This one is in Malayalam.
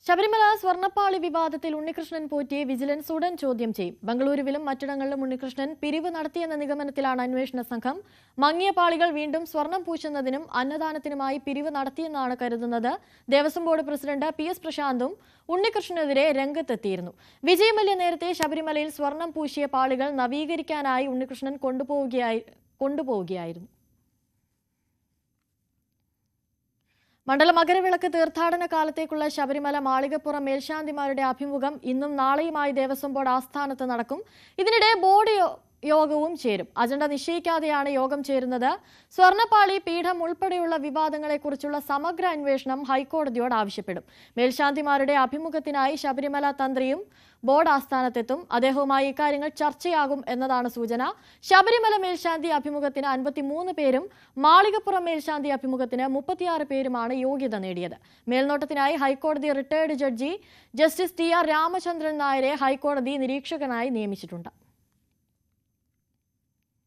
ശബരിമല സ്വർണ്ണപ്പാളി വിവാദത്തിൽ ഉണ്ണികൃഷ്ണൻ പോറ്റിയെ വിജിലൻസ് ഉടൻ ചോദ്യം ചെയ്യും. ബംഗളൂരുവിലും മറ്റിടങ്ങളിലും ഉണ്ണികൃഷ്ണൻ പിരിവ് നടത്തിയെന്ന നിഗമനത്തിലാണ് അന്വേഷണ സംഘം. മങ്ങിയ പാളികൾ വീണ്ടും സ്വർണം പൂശുന്നതിനും അന്നദാനത്തിനുമായി പിരിവ് നടത്തിയെന്നാണ് കരുതുന്നത്. ദേവസ്വം ബോർഡ് പ്രസിഡന്റ് PS പ്രശാന്തും ഉണ്ണികൃഷ്ണനെതിരെ രംഗത്തെത്തിയിരുന്നു. വിജയ് മല്യ നേരത്തെ ശബരിമലയിൽ സ്വർണം പൂശിയ പാളികൾ നവീകരിക്കാനായി ഉണ്ണികൃഷ്ണൻ കൊണ്ടുപോവുകയായിരുന്നു. മണ്ഡല മകരവിളക്ക് തീർത്ഥാടന കാലത്തേക്കുള്ള ശബരിമല മാളികപ്പുറം മേൽശാന്തിമാരുടെ അഭിമുഖം ഇന്നും നാളെയുമായി ദേവസ്വം ബോർഡ് ആസ്ഥാനത്ത് നടക്കും. ഇതിനിടെ ബോർഡ് യോഗവും ചേരും. അജണ്ട നിശ്ചയിക്കാതെയാണ് യോഗം ചേരുന്നത്. സ്വർണ്ണപ്പാളി പീഠം ഉൾപ്പെടെയുള്ള വിവാദങ്ങളെക്കുറിച്ചുള്ള സമഗ്ര അന്വേഷണം ഹൈക്കോടതിയോട് ആവശ്യപ്പെടും. മേൽശാന്തിമാരുടെ അഭിമുഖത്തിനായി ശബരിമല തന്ത്രിയും ബോർഡ് ആസ്ഥാനത്തെത്തും. അദ്ദേഹവുമായി ഇക്കാര്യങ്ങൾ ചർച്ചയാകും എന്നതാണ് സൂചന. ശബരിമല മേൽശാന്തി അഭിമുഖത്തിന് 53 പേരും മാളികപ്പുറം മേൽശാന്തി അഭിമുഖത്തിന് 36 പേരുമാണ് യോഗ്യത നേടിയത്. മേൽനോട്ടത്തിനായി ഹൈക്കോടതി retired judge justice TR Ramachandran നായരെ ഹൈക്കോടതി നിരീക്ഷകനായി നിയമിച്ചിട്ടുണ്ട്.